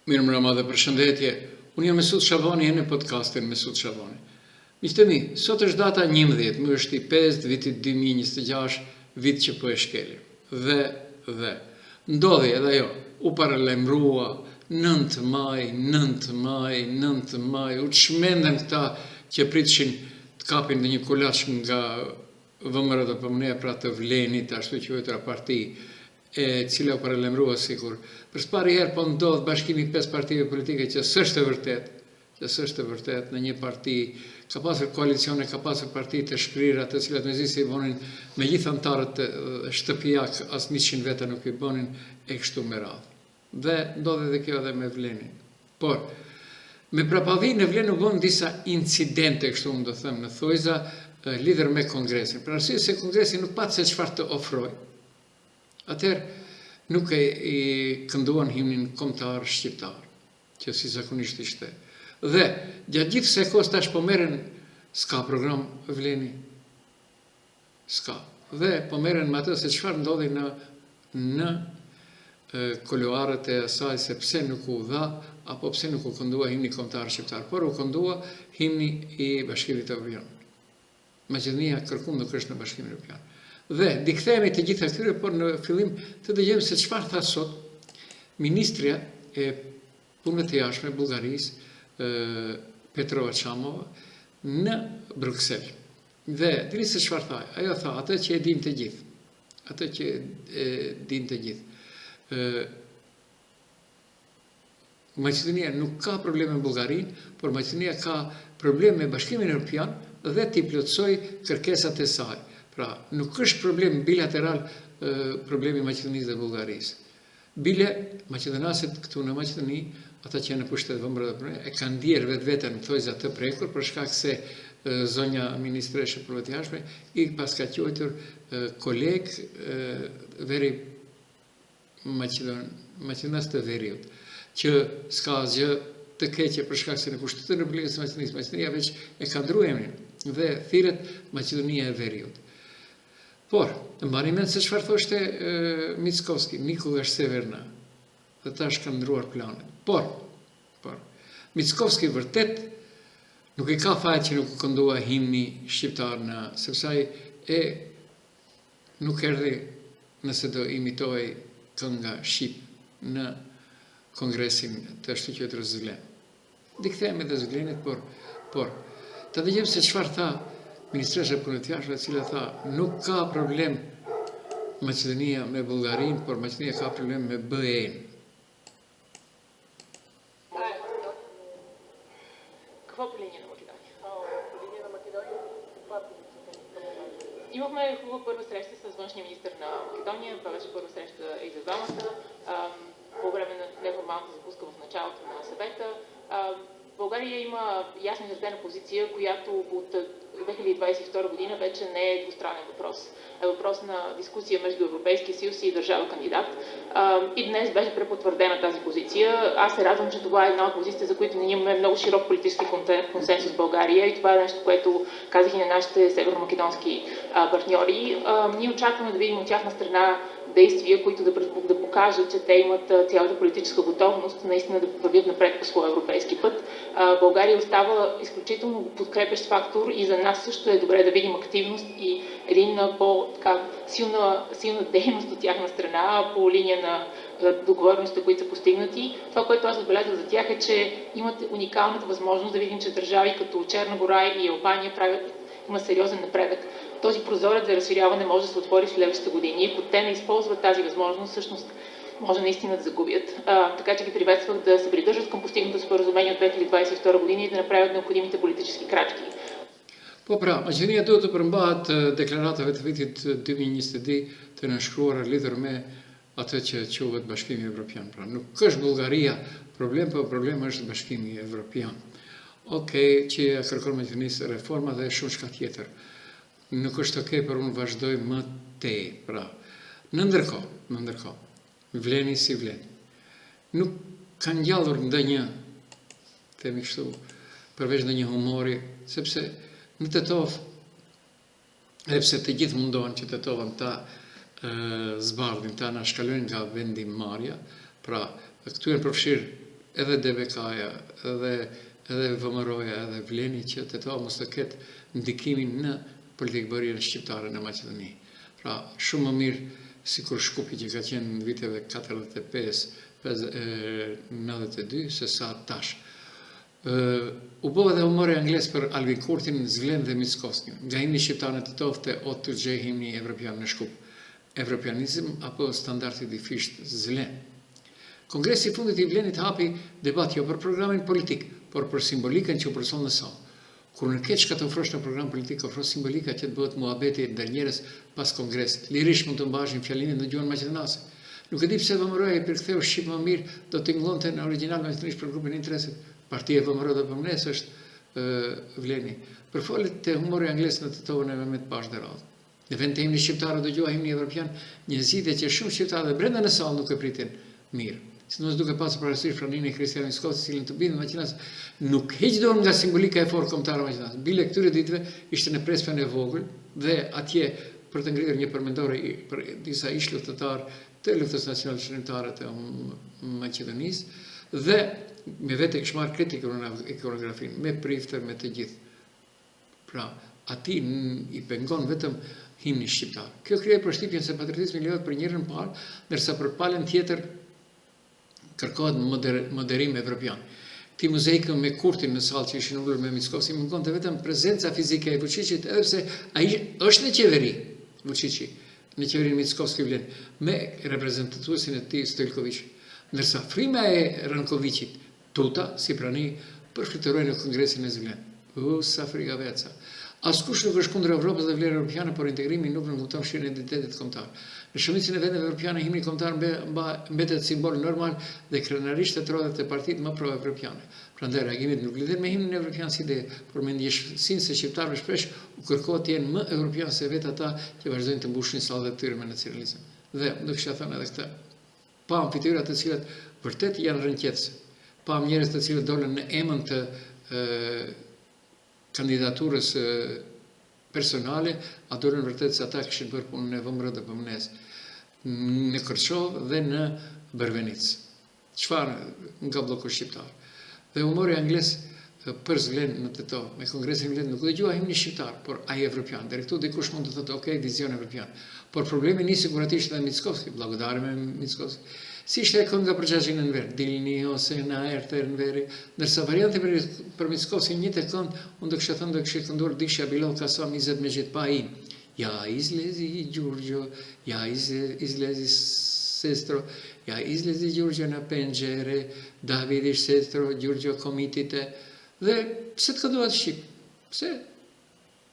Mirë mbrëma dhe përshëndetje. Unë jam Mesut Shabani në podcastin Mesut Shabani. Miqtë mi, sot është data 11, më është i 5 vitit 2026, vit që po e shkeli. Dhe, ndodhi edhe jo, u paralajmërua 9 maj, u të shmenden këta që pritshin të kapin në një kulaç nga vëmërët e pëmëneja pra të Vlenit, ashtu quajtura parti, e cila u paralajmërua sikur. Për pari herë po ndodh bashkimi 5 partive politike që s'është e vërtet, në një parti ka pasur koalicione, ka pasur parti të shkrira, të cilat mezisi i bonin me gjithë antarët shtëpijak, as 100 veta nuk i bonin e kështu me radhë. Dhe ndodhi edhe kjo edhe me Vlenin. Por, me prapavi në Vlen u bën disa incidente, kështu unë do them në thojza, lidhur me kongresin. Për arsye se kongresi nuk pat se çfarë të ofroj. Atëherë nuk i kënduan himnin kombëtar shqiptar, që si zakonisht ishte. Dhe gjatë gjithë kësaj kohë tash po merren, s'ka program Vleni. S'ka. Dhe po merren me atë se çfarë ndodhi në kuluarët e asaj, se pse nuk u dha apo pse nuk u këndua himni kombëtar shqiptar, por u këndua himni i Bashkimit Evropian. Maqedonia kërkum nuk është në Bashkimin Evropian. Dhe dikthehemi të gjitha këtyre, por në fillim të dëgjojmë se çfarë tha sot ministrja e punëve të jashtme e Bullgarisë, Petrova Çamova, në Bruksel. Dhe dini se çfarë tha? Ajo tha atë që e dinë të gjithë. Atë që e dinë të gjithë. Maqedonia nuk ka probleme me Bullgarinë, por Maqedonia ka probleme me Bashkimin Evropian dhe t'i plotësoj kërkesat e saj. Pra, nuk është problem bilateral problemi Maqedonisë dhe Bullgarisë. Bile, maqedonasit këtu në Maqedoni, ata që janë në pushtet vëmërë e kanë ndier vetveten në thojza të prekur, për shkak se zonja ministreshe punëve të jashtme i paska quajtur koleg veri Maqedonas të Veriut, që s'ka asgjë të keqe për shkak se në kushtetin e Republikës së Maqedonisë, Maqedonia veç e ka ndruar emrin dhe thirret Maqedonia e Veriut. Por, mbani mend se çfarë thoshte Mickovski, Nikola Severna, dhe tash ka ndruar planet. Por, Mickovski vërtet nuk i ka fajt që nuk u këndua himni shqiptar sepse ai nuk erdhi nëse do imitoj kënga shqip në kongresin të shtuqjetër Zglen. Dikthehemi dhe Zglenit, por të dëgjojmë se çfarë tha ministresha e punëve të jashtme, e cila tha nuk ka problem Maqedonia me Bullgarinë, por Maqedonia ka problem me BE-n. Какво по линия на Македония? По линия на Македония, каква е позицията? Имахме хубава първа среща с външния министър на Македония. Това беше първа среща и за двамата. По време на неформалната запуска в началото на съвета. България има ясно изразена позиция, която от 2022 година вече не е двустранен въпрос. Е въпрос на дискусия между Европейския съюз и държава кандидат. И днес беше препотвърдена тази позиция. Аз се радвам, че това е една от позициите, за които ние имаме много широк политически консенсус в България и това е нещо, което казах и на нашите северно-македонски партньори. Ние очакваме да видим от тяхна страна действия, които да покажат, че те имат цялата политическа готовност наистина да вървят напред по своя европейски път. България остава изключително подкрепящ фактор и за нас също е добре да видим активност и един по-силна дейност от тяхна страна по линия на договореностите, които са постигнати. Това, което аз отбелязах за тях е, че имат уникалната възможност да видим, че държави като Черна гора и Албания има сериозен напредък. Този прозорец за разширяване може да се отвори в следващите години. Ако те не използват тази възможност, всъщност може наистина да загубят. Така че ги приветствах да се придържат към постигнато споразумение от 2022 година и да направят необходимите политически крачки. Po pra, Maqedonia duhet të përmbahet deklaratave të vitit 2022 të nënshkruara lidhur me atë që quhet Bashkimi Evropian. Pra, nuk është Bullgaria problem, por problemi është Bashkimi Evropian. Okej, që ja kërkon Maqedonisë reforma dhe shumë çka tjetër. Nuk është okej, por unë vazhdoj më tej. Pra, në ndërkohë, Vleni si Vlen, nuk kanë ngjallur ndonjë, themi kështu, përveç ndonjë humori, sepse në Tetov, edhe pse të gjithë mundohen që Tetovën ta zbardhin, ta na shkalojnë nga vendimmarrja, pra këtu janë përfshirë edhe DBK-ja, edhe VMRO-ja, edhe Vleni që të to mos të ketë ndikimin në politikëbërjen shqiptare në Maqedoni. Pra, shumë më mirë si kur Shkupi që ka qenë në viteve 45-92, se sa tash. U bova dhe humori angles për Albin Kurtin, Zglen dhe Mickovskin. Nga himni shqiptare të tofte, o të gjej himni evropian në Shkup. Evropianizm apo standardi i fisht Zlen. Kongresi i fundit i Vlenit hapi debat jo për programin politik, por për simbolikën që u përson në salë. Kur në keq ka të ofrosh në program politik, ofrosh simbolika që të bëhet muhabeti ndër njerëz pas kongresit. Lirish mund të mbashin fjalimin në gjuhën maqedonase. Nuk e di pse VMRO-ja i përktheu shqip më mirë, do të tingëllonte në origjinal maqedonisht për grupin e interesit. Partia e VMRO dhe përmnes është Vleni. Për folet të humori angles në të tovën e Mehmet Pash dhe radhë. Në vend të himni shqiptarë dëgjua himni evropian, një zgjidhje që shumë shqiptarë dhe brenda në sallë nuk e pritin mirë. Sidomos duke pasur parasysh pranimin e Kristian Mickovskit, i cilin të bindën Maqedonisë, nuk heq dorë nga simbolika e fortë kombëtare e Maqedonisë. Bile këtyre ditëve ishte në presfen e vogël dhe atje për të ngritur një përmendore për disa ish luftëtarë të luftës nacionale shërbimtare të Maqedonisë dhe me vetë kishte marrë kritikën në ikonografinë, me priftër, me të gjithë. Pra, ati i pengon vetëm himni shqiptar. Kjo krijoi përshtypjen se patriotizmi lejohet për njërin parë, ndërsa për palën tjetër kërkohet moderim evropian. Ti muzeikën me Kurtin në sallë që ishin ullur me Mickovskin, më konte vetëm prezenca fizike e Vučićit, edhe pse ai është në qeveri, Vučići, në qeverin Mickovski Vlen, me reprezentatuesin e tij Stojković. Ndërsa frima e Rankovićit, tuta, si prani, përfituaroi në kongresin e Zglen. Sa frika veca. Askush nuk është kundër Evropës dhe vlerë europiane, por integrimi nuk nënkuton shirën e identitetit kombëtar. Në shumicën e vendeve europiane, himni kombëtar mbetet simbol normal dhe krenarisht të trodhet të partitë më pro-evropiane. Prandaj reagimit nuk lidhet me himnin evropian si ide, por me ndjeshmësinë se shqiptarëve shpesh u kërkohet të jenë më evropian se vetë ata që vazhdojnë të mbushin sallet e tyre me nacionalizëm. Dhe do kisha thënë edhe këtë. Pam fytyra të cilat vërtet janë rënqetëse. Pam njerëz të cilët dolën në emën të kandidaturës personale, a dolën vërtet se ata kishin bërë punën e VMRO dhe PMNES në Kërçov dhe në Bërvenic. Çfarë nga bloku shqiptar. Dhe humori angles për Zglen në të to, me kongresin Vlen nuk dëgjua himni shqiptar, por ai evropian. Deri këtu dikush mund të thotë, okay, vizion evropian. Por problemi nisi sigurisht edhe Mickovski, blagodare me Mickovski. Si ishte e kënga për gjashin në nverë, dilni ose na erte në veri, nërsa variante për Mickovski një të kënd, unë do kështë thënë do kështë këndur Disha Bilal Kasam 20 me gjithë pa i. Ja izlezi Gjurgjo, ja izlezi Sestro, ja izlezi Gjurgjo në pengjere, Davidi Sestro, Gjurgjo komitite, dhe pse të këndohet Shqip? Pse?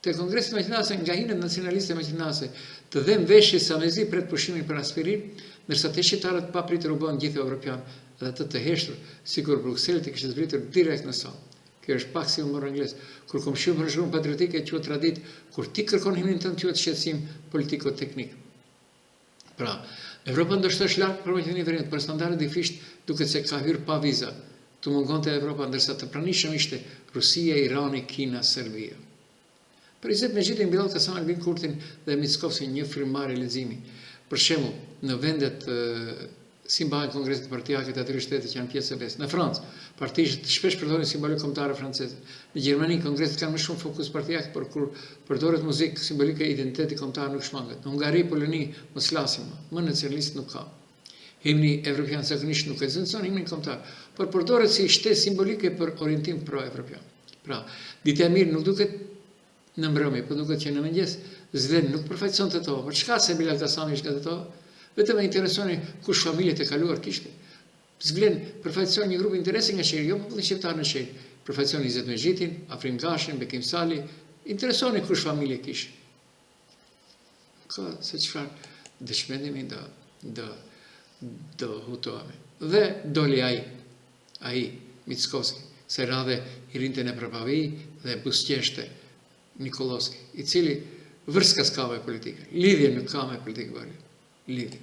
Te kongresit maqedonase nga hinët nacionaliste maqedonase të dhem veshje sa mezi pret pushimin për aspirin, nërsa të shqiptarët pa pritur u bën gjithë evropian dhe të heshtur, sikur Brukselit e kishte zbritur direkt në sallë. Kjo është pak si humor angles, kur komshiu për shkruan patriotike quhet tradit, kur ti kërkon himnin tënd quhet shqetësim politiko-teknik. Pra, Evropa ndoshta është larg për Maqedoninë e Veriut, për standardet i fisht duket se ka hyrë pa viza. Tu mungonte Evropa, ndërsa të pranishëm ishte Rusia, Irani, Kina, Serbia. Për 20 me gjithë Bilal Kasam, Albin Kurtin dhe Mickovski një frymëmarrje leximi. Për shembull, në vendet si mbahen kongreset partijake të atyre shtete që janë pjesë e BE-s. Në Francë, partitë shpesh përdorin simbolikë kombëtare franceze. Në Gjermani, kongreset kanë më shumë fokus partijak, por kur përdoret muzikë, simbolike e identitetit kombëtar nuk shmanget. Në Hungari, Poloni, mos flasim më nacionalist nuk ka. Himni evropian zakonisht nuk ekziston himnin kombëtar, por përdoret si shtesë simbolike për orientim pro-evropian. Pra, ditë e mirë nuk duket në mbrëmje, por duket që në mëngjes Zlen nuk përfaqëson të to, por çka se Bilal Kasami ishte të to? Vetëm e interesoni kush familjet e kaluar kishte. Zglen përfaqëson një grup interesi nga sheri, jo popullin shqiptar në sheri. Përfaqëson Izet Mezhitin, Afrim Gashin, Bekim Sali, interesoni kush familje kishte. Ka se çfarë dëshmendemi do hutohemi. Dhe doli ai Mickovski, se radhe i rinte në Prapavi dhe buzëqeshte Nikolovski, i cili vërska s'ka me politike. Lidhje nuk ka me politikë bërë. Lidhje.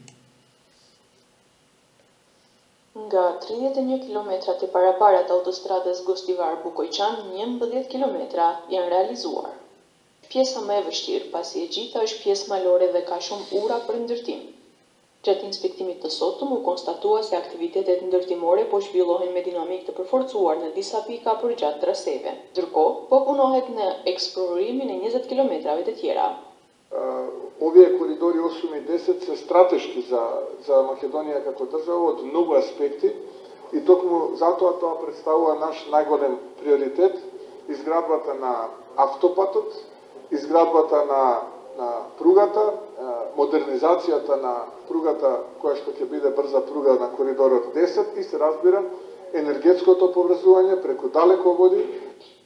Nga 31 kilometrat e parapara të autostradës Gostivar-Bukojqan, 11 kilometra janë realizuar. Pjesa më e vështirë, pasi e gjitha është pjesë malore dhe ka shumë ura për ndërtim. Gjatë inspektimit të sotëm u konstatua se aktivitetet ndërtimore po zhvillohen me dinamik të përforcuar në disa pika përgjatë traseve. Ndërkohë, po punohet në eksplorimin e 20 kilometrave të tjera. Ovdje je koridori 8 i 10 se strateški za Македонија како држава од многу аспекти и токму затоа тоа представува наш најголем приоритет, изградбата на автопатот, изградбата на пругата, модернизацијата на пругата која што ќе биде брза пруга на коридорот 10 и се разбира енергетското поврзување преку далеководи.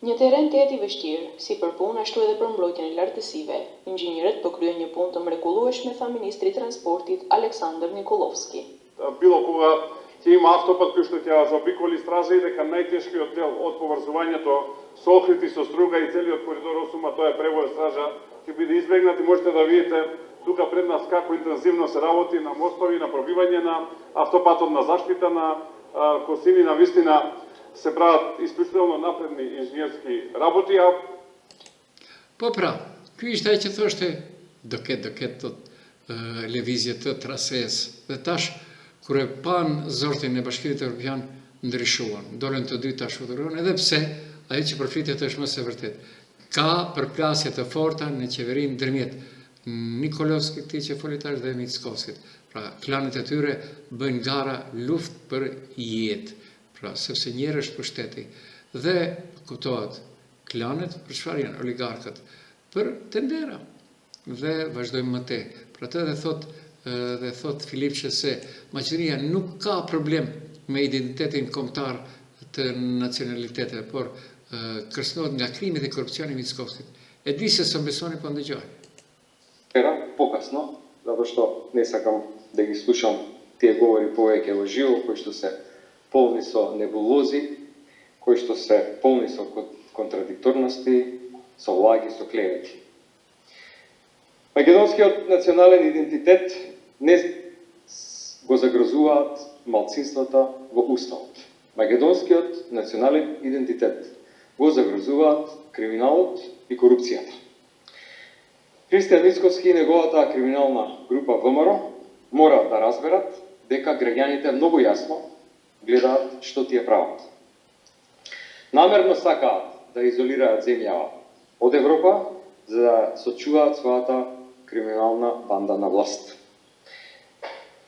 Një terren të jetë i vështirë, si për punë ashtu edhe për mbrojtjen e lartësive. Inxhinierët po kryen një punë të mrekullueshme, tha ministri i transportit Aleksandar Nikolovski. Било кога ќе има автопат кој што ќе заобиколи стража и дека најтешкиот дел од поврзувањето со Охрид и со Струга и целиот коридор 8, а тоа е превоз стража, ќе биде избегнат и можете да видите тука пред нас како интензивно се работи на мостови, на пробивање на автопатот, на заштита на косини, на вистина се прават исклучително напредни инженерски работи, Po pra, ky ishte ai që thoshte do ketë tot lëvizje të trases. Dhe tash kur e pan zortin e Bashkimit Evropian ndryshuan, dolën të dy tash udhëruan, edhe pse ajo që përfitet është më së vërtet. Ka përplasje të forta në qeverinë ndërmjet Nikolovskit, këtij që foli tash, dhe Mickovskit. Pra, klanet e tyre bëjnë gara luftë për jetë. Pra, sepse njerë është pushteti. Dhe, kuptohet, klanet për çfarë janë oligarkët? Për tendera. Dhe vazhdojmë më te. Pra të dhe thot Filip që se Maqedonia nuk ka problem me identitetin kombëtar të nacionaliteteve, por kërcënohet nga krimi dhe korupcioni i Mickovskit. E di se s'o besoni, po ndëgjoj. Покасно, zato što ne сакам да ги слушам тие говори повеќе во живо, кои што се полни со небулози, кои што се полни со контрадикторности, со лаги, со клевети. Македонскиот национален идентитет не го загрозуваат малцинствата во уставот. Македонскиот национален идентитет го загрозуваат криминалот и корупцијата. Христијан Мицковски и неговата криминална група ВМРО мора да разберат дека граѓаните многу јасно гледаат што тие прават. Намерно сакаат да изолираат земјава од Европа за да сочуваат својата криминална банда на власт.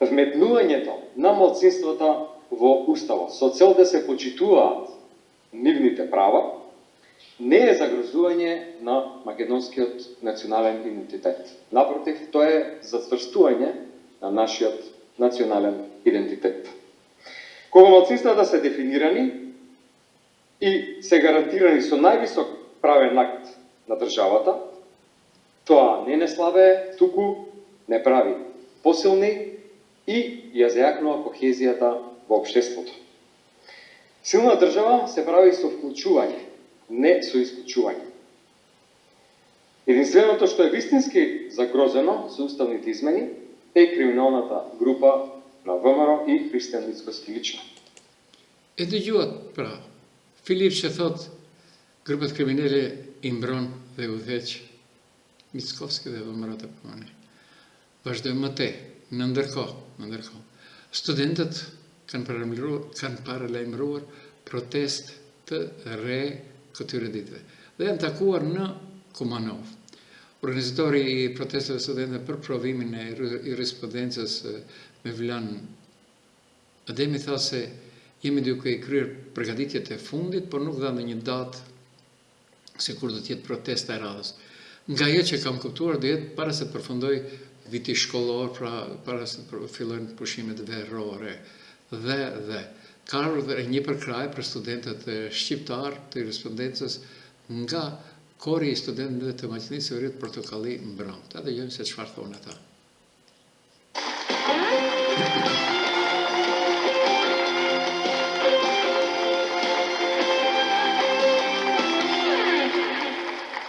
Вметнувањето на малцинствата во уставот со цел да се почитуваат нивните права не е загрозување на македонскиот национален идентитет. Напротив, тоа е зацврстување на нашиот национален идентитет. Кога малцинствата се дефинирани и се гарантирани со највисок правен акт на државата, тоа не слабее, туку не прави посилни и ја зајакнува кохезијата во општеството. Силна држава се прави со вклучување, не со исклучување. Единственото што е вистински загрозено со уставните измени е криминалната група на ВМРО и Христијан Мицковски лично. E dëgjuat, pra, Filip që thot grupet kriminele i mbron dhe udhëheq Mickovski dhe ВМРО të punoni. Vazhdojmë më te, në ndërkohë. Studentët kanë paralajmëruar protest të re këtyre ditëve. Dhe janë takuar në Kumanov. Organizatori i protesteve studentëve për provimin e jurisprudencës me Vlan Ademi tha se jemi duke i kryer përgatitjet e fundit, por nuk dha ndonjë datë se kur do të jetë protesta e radhës. Nga ajo që kam kuptuar do jetë para se të përfundoj viti shkollor, pra para se të fillojnë pushimet verore. Dhe ka ardhur një përkrahje për studentët shqiptar të jurisprudencës nga kori i studentëve të Maqedonisë së Veriut Portokalli Mbram. Ta dëgjojmë se çfarë thonë ata.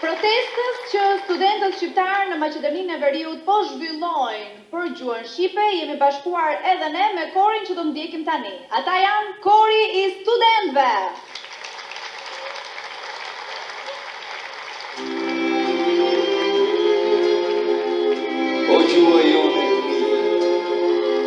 Protestës që studentët shqiptarë në Maqedoninë e Veriut po zhvillojnë për gjuhën shqipe, jemi bashkuar edhe ne me korin që do ndjekim tani. Ata janë kori i studentëve. O gjuhë jone të mirë,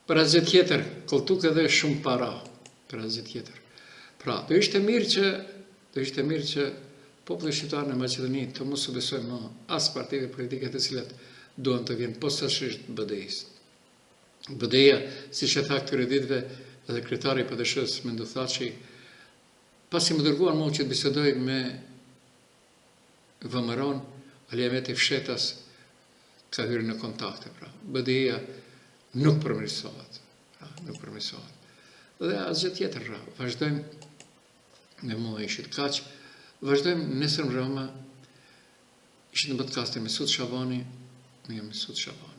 për asgjë tjetër, kolltuk edhe shumë para, për asgjë tjetër. Pra, do ishte mirë që populli shqiptar në Maqedoni të mos u besojë më as partive politike të cilat duan të vjenë posaçërisht BDI-s. BDI-ja, siç e tha këtyre ditëve edhe kryetari i PDSH-s Mendo Thaçi, pasi më dërguan mua që të bisedoj me VMR-on, Aliameti Fshetas ka hyrë në kontakte. Pra. BDI-ja nuk përmirësohet. Nuk përmirësohet. Dhe asgjë tjetër, vazhdojmë me mua ishit kaq, vazhdojmë nesër mbrëma, ishit në podcastin Mesut Shabani, më jam Mesut Shabani.